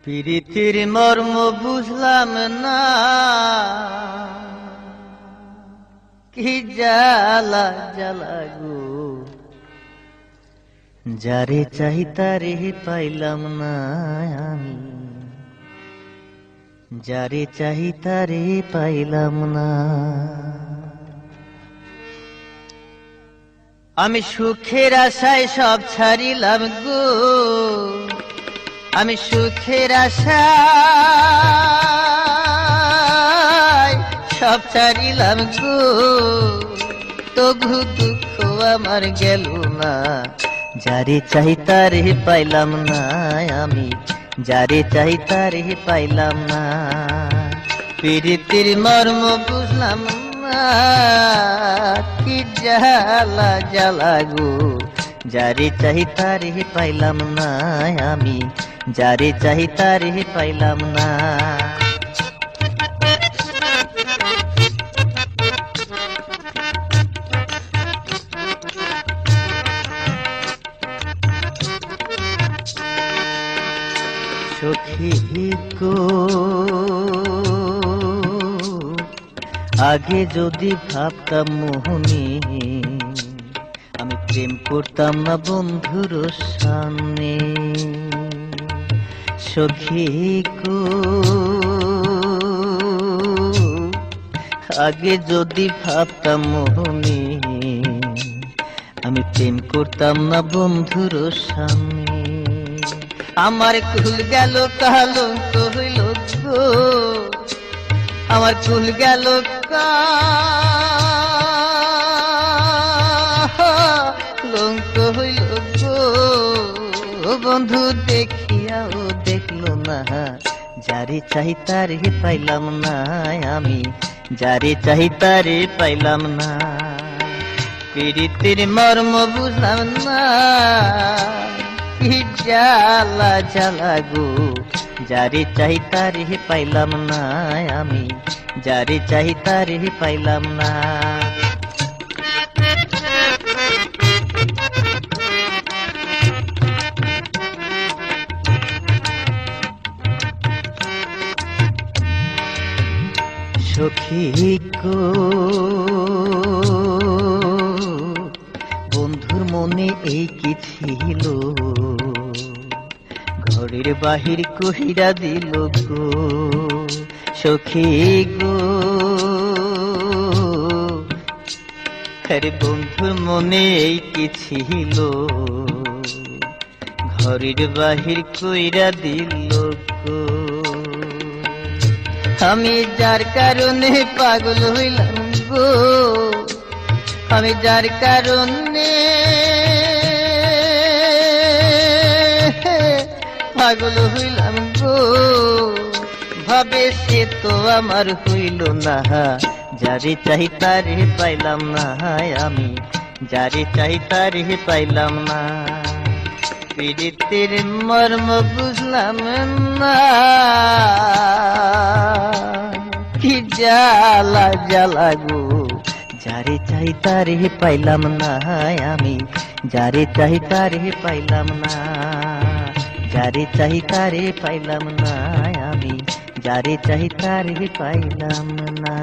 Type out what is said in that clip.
প্রীতির মর্ম বুঝলাম না, কি জ্বালা জ্বালা গো, যারে চাই তারে পাইলাম না আমি, যারে চাই তারে পাইলাম না। আমি সুখের আশায় সব ছাড়িলাম গো, আমি সুখের আশায় সব ছাড়িলাম গো, তবু দুঃখ আমার গেল না, যারে চাই তারে পাইলাম না আমি, যারে চাই তারে পাইলাম না। প্রীতির মর্ম বুঝলাম না, কি জ্বালা জ্বালা গো, যারে চাই তারে পাইলাম না আমি, যারে চাই তারে পাইলাম না। সখী গো, আগে যদি ভাবতাম মোহনী, আমি প্রেম করতাম না বন্ধুর সামনে। সখী গো, আগে যদি ভাবতাম মোহনী, আমি প্রেম করতাম না বন্ধুর সামনে। আমার কুল গেল কলঙ্ক হইল গো, আমার কুল গেল কলঙ্ক হইল গো, বন্ধু দেখিয়াও দেখলো না, যারে চাই তারে পাইলাম না আমি, যারে চাই তারে পাইলাম না। প্রীতির মর্ম বুঝলাম না, কি জ্বালা জ্বালা গো, যারে চাই তারে পাইলাম না আমি, যারে চাই তারে পাইলাম না। সখী গো, বন্ধুর মনে এই কি ছিল, ঘরের বাহির কহিরা দিল গো। সখী গো, আরে বন্ধুর মনে এই কি ছিল, ঘরের বাহির কইরা দিল গো। আমি যার কারণে পাগল হইলাম গো, আমি যার কারণে পাগল হইলাম গো, ভাবে সে তো আমার হইল না, যারে চাই তারে পাইলাম না আমি, যারে চাই তারে পাইলাম না। প্রীতির মর্ম বুঝলাম না, কি জ্বালা জ্বালা গো, যারে চাই তারে পাইলাম না আমি, যারে চাই তারে পাইলাম না, যারে চাই তারে পাইলাম না আমি, যারে চাই তারে পাইলাম না।